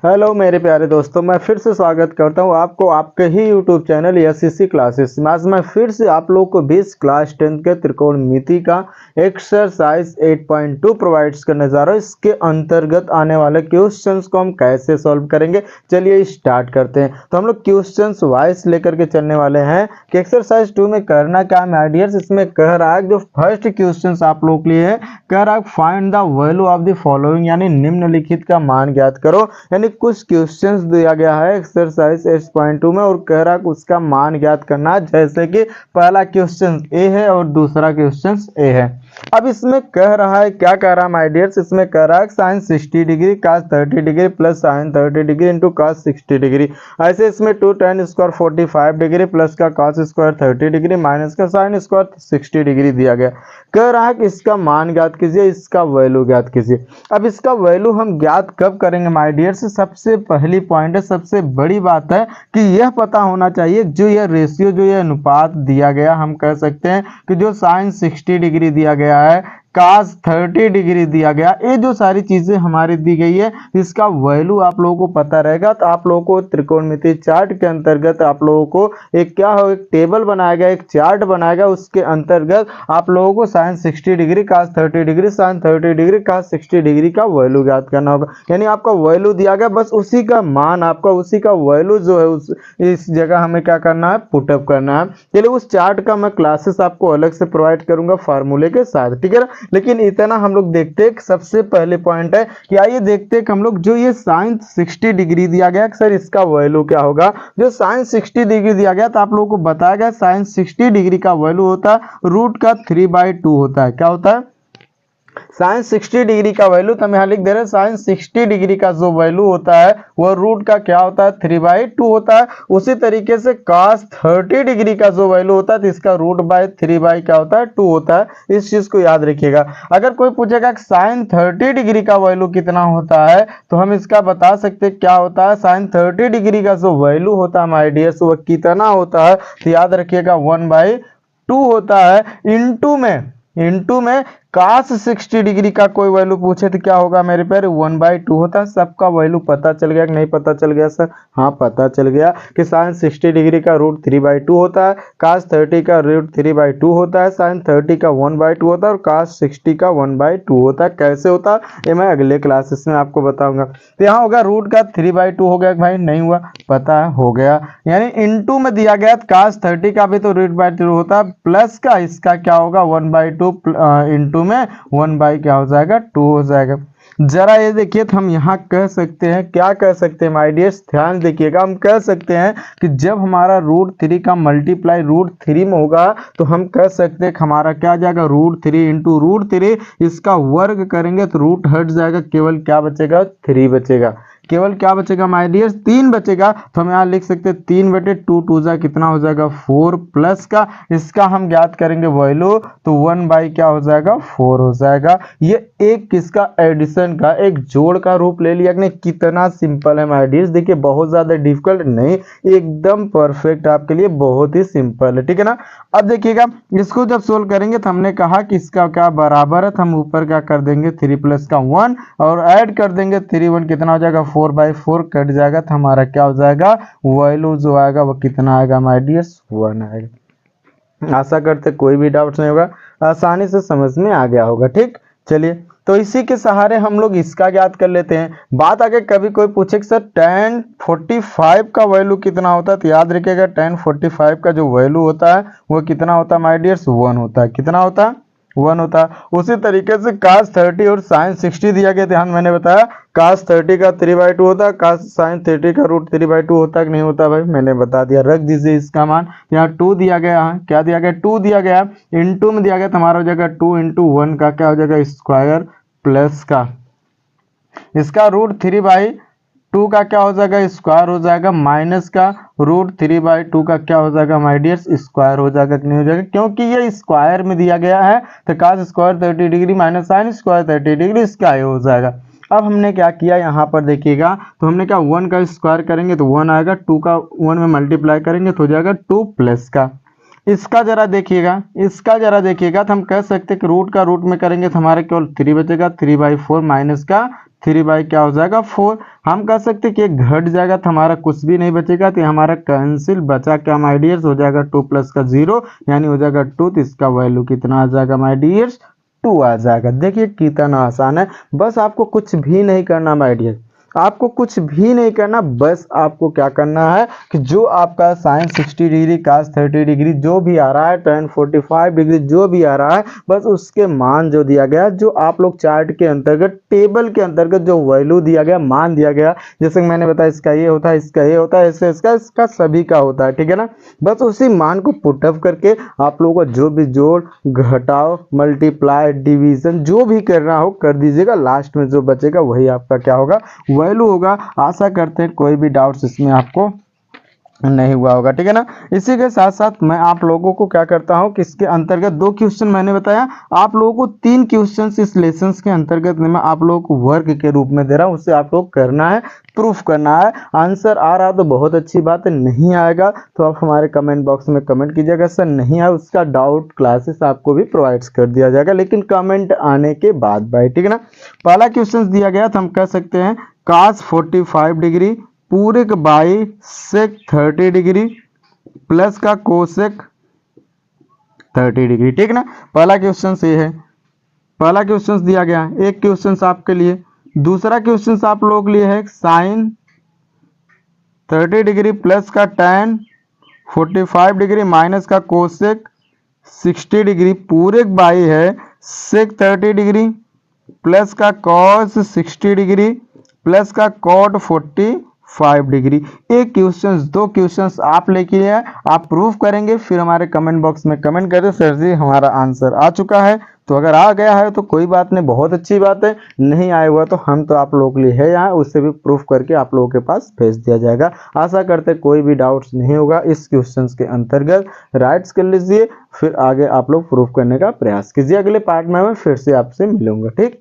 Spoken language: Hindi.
हेलो मेरे प्यारे दोस्तों, मैं फिर से स्वागत करता हूं आपको आपके ही यूट्यूब चैनल एसएससी क्लासेस में। आज मैं फिर से आप लोग को 20 क्लास 10 के त्रिकोणमिति का एक्सरसाइज 8.2 प्रोवाइड्स करने जा रहा हूं। इसके अंतर्गत आने वाले क्वेश्चंस को हम कैसे सॉल्व करेंगे, चलिए स्टार्ट करते हैं। तो हम लोग क्वेश्चंस वाइज लेकर के चलने वाले हैं कि एक्सरसाइज 2 में करना क्या है आइडियर्स। इसमें कह रहा है जो फर्स्ट क्वेश्चन आप लोग के लिए है, कह रहा है find the value of the following, यानी निम्नलिखित का मान ज्ञात करो। यानी कुछ क्वेश्चंस दिया गया है एक्सरसाइज 8.2 में और कह रहा है उसका मान ज्ञात करना, जैसे कि पहला क्वेश्चन ए है और दूसरा क्वेश्चन ए है। अब इसमें कह रहा है, क्या कह रहा है माय डियर्स, इसमें कह रहा है sine 60 degree cos 30 degree plus sine 30 degree into cos 60 degree. ऐसे इसमें 2 tan स्क्वायर 45 डिग्री प्लस का cos स्क्वायर 30 डिग्री माइनस का साइन स्क्वायर 60 डिग्री दिया गया। कह रहा है कि इसका मान ज्ञात कीजिए, इसका वैल्यू ज्ञात कीजिए। अब इसका वैल्यू हम ज्ञात कब करेंगे माय डियर्स, सबसे पहली पॉइंट है, सबसे बड़ी बात है कि यह पता होना चाहिए जो यह रेशियो, जो यह अनुपात दिया गया, हम कह सकते हैं कि जो साइन 60 डिग्री दिया गया है, cos 30 डिग्री दिया गया, ये जो सारी चीजें हमारी दी गई है, इसका वैल्यू आप लोगों को पता रहेगा। तो आप लोगों को त्रिकोणमिति चार्ट के अंतर्गत आप लोगों को एक क्या हो, एक टेबल बनाया गया, एक चार्ट बनाया गया, उसके अंतर्गत आप लोगों को sine 60 degree cos 30 degree sine 30 degree cos 60 degree का वैल्यू ज्ञात करना होगा। यानी आपका वैल्यू दिया गया, बस उसी का मान, आपका उसी का वैल्यू जो है उस इस जगह हमें क्या करना है, पुटअप करना है। चलिए उस चार्ट का मैं क्लासेस आपको अलग से प्रोवाइड करूंगा फार्मूले के साथ, ठीक है ना। लेकिन इतना हम लोग देखते हैं, सबसे पहले पॉइंट है कि आइए देखते हैं कि हम लोग जो ये साइन 60 डिग्री दिया गया, सर इसका वैल्यू क्या होगा। जो साइन 60 डिग्री दिया गया, तो आप लोगों को बताया गया साइन 60 डिग्री का वैल्यू होता है रूट का 3/2 होता है। क्या होता है, साइन 60 डिग्री का वैल्यू, तो हम यहाँ लिख दे रहे हैं साइन 60 डिग्री का जो वैल्यू होता है वह रूट का क्या होता है, 3/2 होता है। उसी तरीके से cos 30 डिग्री का जो वैल्यू होता है, तो इसका रूट बाय 3 क्या होता है, 2 होता है। इस चीज को याद रखिएगा। अगर कोई पूछेगा साइन 30 डिग्री का वैल्यू कितना होता है, तो हम इसका बता सकते हैं क्या होता है, साइन 30 डिग्री का जो वैल्यू होता है माय डियर्स, वह कितना होता है, तो याद रखिएगा 1/2 होता है। इंटू में cos 60 डिग्री का कोई वैल्यू पूछे तो क्या होगा मेरे प्यारे, 1/2 होता है। सबका वैल्यू पता चल गया कि नहीं पता चल गया सर? हाँ, पता चल गया कि साइन 60 डिग्री का रूट 3/2 होता है, cos 30 का रूट 3/2 होता है, साइन 30 का 1/2 होता है और cos 60 का 1/2 होता है। कैसे होता है ये मैं अगले क्लासेस में आपको बताऊंगा। तो यहाँ होगा रूट का 3/2 हो गया भाई, नहीं हुआ, पता है हो गया। यानी इंटू में दिया गया cos 30 का भी तो रूट बाय 2 होता है, प्लस का इसका क्या होगा 1/2 इंटू में 1 क्या हो जाएगा, 2 हो जाएगा। जरा ये देखिए, तो हम यहाँ कह सकते हैं, क्या कह सकते हैं माय डियर्स, ध्यान देखिएगा। हम कह सकते हैं कि जब हमारा रूट 3 का मल्टीप्लाई रूट 3 में होगा, तो हम कह सकते हैं कि हमारा क्या आ जाएगा, रूट 3 इंटू रूट 3, इसका वर्ग करेंगे तो रूट हट जाएगा, केवल क्या बचेगा, 3 बचेगा। केवल क्या बचेगा माय डियर्स, 3 बचेगा। तो हम यहाँ लिख सकते हैं 3/2 2 जा कितना हो जाएगा, 4 प्लस का इसका हम ज्ञात करेंगे वैल्यू, तो 1 क्या हो जाएगा, 4 हो जाएगा। ये एक किसका, एडिशन का, एक जोड़ का रूप ले लिया। कितना सिंपल है माय डियर्स, देखिए बहुत ज्यादा डिफिकल्ट नहीं, एकदम परफेक्ट आपके लिए, बहुत ही सिंपल है, ठीक है ना। अब देखिएगा, इसको जब सोल्व करेंगे तो हमने कहा कि इसका क्या बराबर है, तो हम ऊपर क्या कर देंगे 3 प्लस का 1 और ऐड कर देंगे 3 1 कितना हो जाएगा, 4/4 कट जाएगा, तो हमारा क्या हो जाएगा, वैल्यू जो आएगा वो कितना आएगा माय डियर्स, 1 आएगा। आशा करते कोई भी डाउट नहीं होगा, आसानी से समझ में आ गया होगा, ठीक। चलिए, तो इसी के सहारे हम लोग इसका ज्ञात कर लेते हैं। बात आगे कभी कोई पूछे कि सर tan 45 का वैल्यू कितना होता है, तो याद रखिएगा tan 45 का जो वैल्यू होता है वो कितना होता है माय डियर्स, 1 होता है। कितना होता है, 1 होता है। उसी तरीके से cos 30 और sin 60 दिया गया, ध्यान मैंने बताया cos 30 का 3/2 होता है, cos sin 30 का रूट 3/2 होता है कि नहीं होता भाई, मैंने बता दिया। रख दीजिए इसका मान, यहाँ 2 दिया गया है, क्या दिया गया, 2 दिया गया, इंटू में दिया गया, तुम्हारा हो जाएगा 2 इंटू 1 का क्या हो जाएगा, स्क्वायर प्लस का इसका रूट 3/2 का क्या हो जाएगा, स्क्वायर हो जाएगा, माइनस का रूट 3/2 का क्या हो जाएगा माय डियर्स, स्क्वायर हो जाएगा कि नहीं हो जाएगा, क्योंकि ये स्क्वायर में दिया गया है। तो cos square 30 degree minus sine square 30 degree, इसका ये हो जाएगा। अब हमने क्या किया, यहाँ पर देखिएगा, तो हमने क्या 1 का स्क्वायर करेंगे तो 1 आएगा, 2 का 1 में मल्टीप्लाई करेंगे तो हो जाएगा 2 प्लस का इसका जरा देखिएगा, तो हम कह सकते हैं कि रूट का रूट में करेंगे तो हमारा केवल 3 बचेगा, 3/4 माइनस का 3 बाई क्या हो जाएगा 4। हम कह सकते हैं कि घट जाएगा तो हमारा कुछ भी नहीं बचेगा, तो हमारा कैंसिल, बचा क्या माय डियर्स, हो जाएगा 2 प्लस का 0 यानी हो जाएगा 2। तो इसका वैल्यू कितना आ जाएगा माय डियर्स, 2 आ जाएगा। देखिए कितना आसान है, बस आपको कुछ भी नहीं करना माय डियर, आपको कुछ भी नहीं करना, बस आपको क्या करना है कि जो आपका साइन 60 डिग्री कास 30 डिग्री जो भी आ रहा है, tan 45 डिग्री जो भी आ रहा है, बस उसके मान जो दिया गया, जो आप लोग चार्ट के अंतर्गत टेबल के अंतर्गत जो वैल्यू दिया गया, मान दिया गया, जैसे मैंने बताया इसका ये होता है, इसका ये होता है, इसका सभी का होता है, ठीक है ना। बस उसी मान को पुटअप करके आप लोगों को जो भी जोड़ घटाओ मल्टीप्लाई डिवीजन जो भी करना हो कर दीजिएगा, लास्ट में जो बचेगा वही आपका क्या होगा, वैल्यू होगा। आशा करते हैं कोई भी डाउट्स इसमें आपको नहीं हुआ होगा, ठीक है ना। इसी के साथ साथ मैं आप लोगों को क्या करता हूं कि इसके अंतर्गत 2 क्वेश्चन मैंने बताया, आप लोगों को 3 क्वेश्चन इस लेसन के अंतर्गत मैं आप लोगों को वर्क के रूप में दे रहा हूं, उससे आप लोग करना है, प्रूफ करना है। आंसर आ रहा तो बहुत अच्छी बात है, नहीं आएगा तो आप हमारे कमेंट बॉक्स में कमेंट कीजिएगा, सर नहीं आया, उसका डाउट क्लासेस आपको भी प्रोवाइड कर दिया जाएगा, लेकिन कमेंट आने के बाद भाई, ठीक है ना। पहला क्वेश्चन दिया गया तो हम कह सकते हैं cos 45 डिग्री पूरक बाई सेक 30 डिग्री प्लस का कोसेक 30 डिग्री, ठीक ना। पहला क्वेश्चन ये है, पहला क्वेश्चन दिया गया है, एक क्वेश्चन आपके लिए। दूसरा क्वेश्चन आप लोगों के लिए है साइन 30 डिग्री प्लस का tan 45 डिग्री माइनस का कोसेक 60 डिग्री पूरक बाई है सेक 30 डिग्री प्लस का कॉस 60 डिग्री प्लस का कॉट 45 डिग्री। एक क्वेश्चंस 2 क्वेश्चंस आप लेके आए, आप प्रूफ करेंगे, फिर हमारे कमेंट बॉक्स में कमेंट करें सर जी हमारा आंसर आ चुका है। तो अगर आ गया है तो कोई बात नहीं, बहुत अच्छी बात है, नहीं आया हुआ तो हम तो आप लोगों के लिए है यहाँ, उससे भी प्रूफ करके आप लोगों के पास भेज दिया जाएगा। आशा करते कोई भी डाउट्स नहीं होगा इस क्वेश्चंस के अंतर्गत, राइट्स कर लीजिए, फिर आगे आप लोग प्रूफ करने का प्रयास कीजिए। अगले पार्ट में मैं फिर से आपसे मिलूंगा, ठीक।